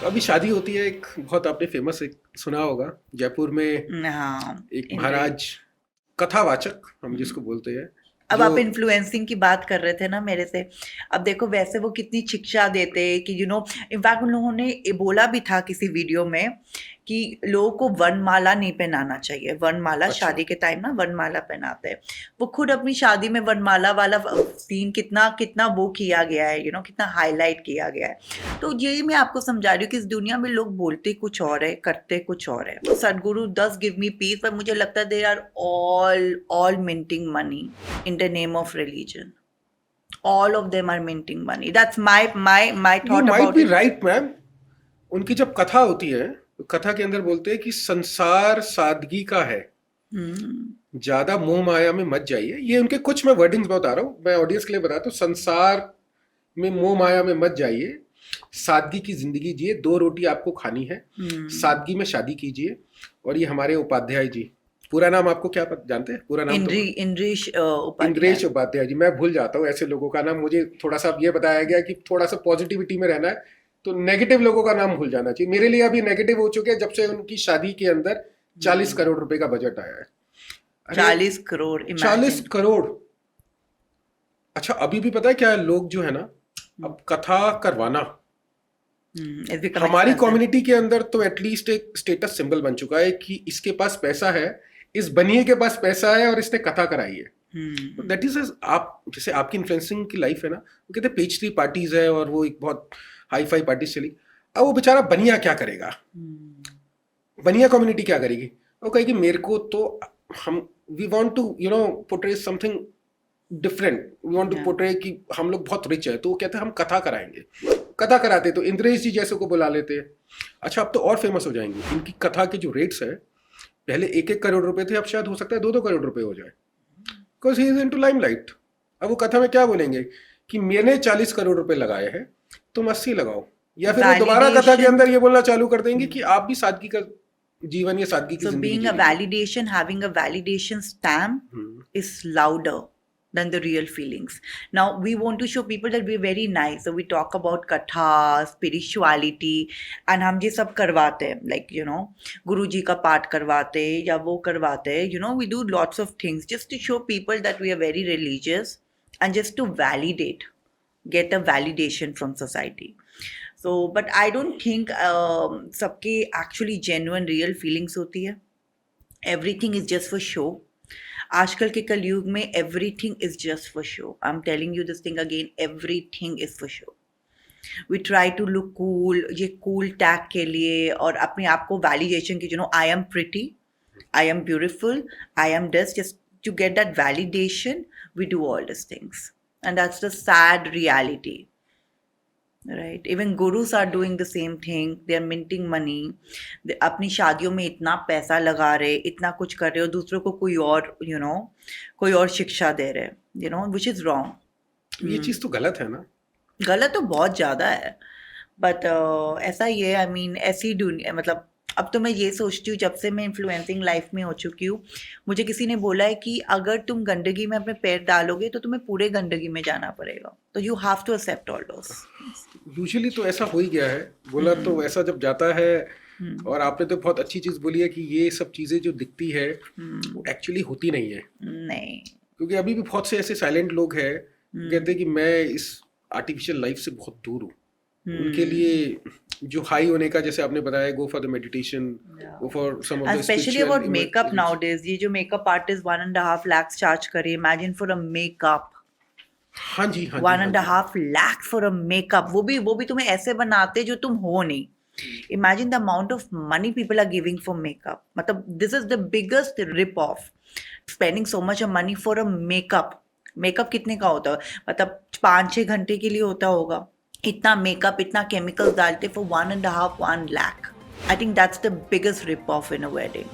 अभी शादी होती है, एक बहुत आपने फेमस एक सुना होगा जयपुर में, हाँ, एक महाराज कथावाचक हम जिसको बोलते हैं, अब जो आप इन्फ्लुएंसिंग की बात कर रहे थे ना मेरे से। अब देखो वैसे वो कितनी शिक्षा देते कि इनफैक्ट उन लोगों ने ये बोला भी था किसी वीडियो में कि लोगों को वनमाला नहीं पहनाना चाहिए। वनमाला अच्छा, शादी के टाइम ना वनमाला पहनाते हैं। वो खुद अपनी शादी में वनमाला वाला सीन कितना कितना वो किया गया है, कितना हाईलाइट किया गया है। तो यही मैं आपको समझा रही हूँ कि इस दुनिया में लोग बोलते कुछ और है, करते कुछ और है। सदगुरु डज गिव मी पीस, पर मुझे लगता है they are all minting money in the name of religion. All of them are minting money. That's my you thought might about be it. Right ma'am. उनकी जब कथा होती है तो कथा के अंदर बोलते हैं कि संसार सादगी का है, Hmm. ज्यादा मोह माया में मत जाइए। ये उनके कुछ मैं वर्डिंग्स बता रहा हूँ, मैं ऑडियंस के लिए बताता हूँ। संसार में मोह माया में मत जाइए, सादगी की जिंदगी जिए, 2 रोटी आपको खानी है, सादगी में शादी कीजिए। और ये हमारे उपाध्याय जी, पूरा नाम आपको क्या जानते हैं? पूरा नाम तो Indrish Upadhyay. इंद्रेश उपाध्याय जी। मैं भूल जाता हूँ ऐसे लोगों का नाम। मुझे थोड़ा सा ये बताया गया कि थोड़ा सा पॉजिटिविटी में रहना है, तो नेगेटिव लोगों का नाम भूल जाना चाहिए। मेरे लिए अभी नेगेटिव हो चुके हैं जब से उनकी शादी के अंदर 40 करोड़ रुपए का बजट आया है। अरे 40 crore, 40 imagine. करोड़! अच्छा, अभी भी पता है क्या है, लोग जो है ना, अब कथा करवाना It's become हमारी expensive. कम्युनिटी के अंदर तो एटलीस्ट एक स्टेटस सिंबल बन चुका है कि इसके पास पैसा है, इस बनिए के पास पैसा है और इसने कथा कराई है। दैट इज, आप जैसे आपकी इन्फ्लुएंसिंग की लाइफ है ना, वो कहते हैं पेज 3 पार्टीज है और वो एक बहुत हाई फाई पार्टीज चली। अब वो बेचारा बनिया क्या करेगा? बनिया कम्युनिटी क्या करेगी? वो कहेगी मेरे को तो, हम we want to portray something different, we want to Yeah. Portray कि हम लोग बहुत रिच है, तो वो कहते हैं हम कथा कराएंगे। कथा कराते तो इंद्रेश जी जैसे को बुला लेते। अच्छा, अब तो और फेमस हो जाएंगे। इनकी कथा के जो रेट्स है, पहले 1-1 करोड़ रुपए थे, अब शायद हो सकता है 2-2 करोड़ रुपए हो जाए, because he is into limelight. अब वो कथा में क्या बोलेंगे कि मैंने 40 करोड़ रुपए लगाए हैं, तुम 80 लगाओ। या फिर वो दोबारा कथा के Validation. अंदर ये बोलना चालू कर देंगे कि आप भी सादगी का जीवन या सादगी की So जिंदगी being जी a लीजिए। validation, having a validation stamp is louder than the real feelings. Now we want to show people that we're very nice. So we talk about katha, spirituality, and हम ये सब करवाते हैं, like गुरु जी का पाठ करवाते हैं या वो करवाते हैं. We do lots of things just to show people that we are very religious and just to validate, get a validation from society. So, but I don't think सबकी actually genuine real feelings होती है. Everything is just for show. आजकल के कलयुग में everything is just for show. I'm telling you this thing again, everything is for show. We try to look cool, ये cool tag के लिए, और अपने आप को validation की, I am pretty, I am beautiful, I am this, just to get that validation, we do all these things. And that's the sad reality. Right, even gurus are doing the same thing. They are minting money. अपनी शादियों में इतना पैसा लगा रहे, इतना कुछ कर रहे हो, दूसरों को कोई और कोई और शिक्षा दे रहे, which is wrong. ये चीज तो गलत है ना। गलत तो बहुत ज़्यादा है, बट ऐसा ही है। आई मीन ऐसी दुनिया, मतलब अब तो मैं ये सोचती हूँ, जब से मैं इन्फ्लुएंसिंग लाइफ में हो चुकी हूँ, मुझे किसी ने बोला है कि अगर तुम गंदगी में अपने पैर डालोगे तो तुम्हें पूरे गंदगी में जाना पड़ेगा, तो you have to accept all those. Usually तो ऐसा हो ही गया है, बोला तो वैसा जब जाता है। और आपने तो बहुत अच्छी चीज बोली है कि ये सब चीजें जो दिखती है वो एक्चुअली होती नहीं है। नहीं, क्योंकि अभी भी बहुत से ऐसे साइलेंट लोग हैं, कहते हैं कि मैं इस आर्टिफिशियल लाइफ से बहुत दूर हूँ। उनके लिए जो हाई होने का, जैसे आपने बताया, go for the meditation, go for some of the specially about makeup nowadays. ये जो मेकअप आर्टिस्ट 1.5 lakhs चार्ज करे, इमेजिन फॉर अ मेकअप। हाँ जी, हाँ जी, 1.5 lakh फॉर अ मेकअप, वो भी तुम्हें ऐसे बनाते जो तुम हो नहीं। Imagine the amount of money people are giving for makeup. मतलब this is the biggest rip off. Spending so much of money for a makeup. Makeup कितने का होता है? मतलब 5-6 घंटे के लिए होता होगा। इतना मेकअप, इतना केमिकल्स डालते for 1.5 lakh. I think that's the biggest rip off in a wedding.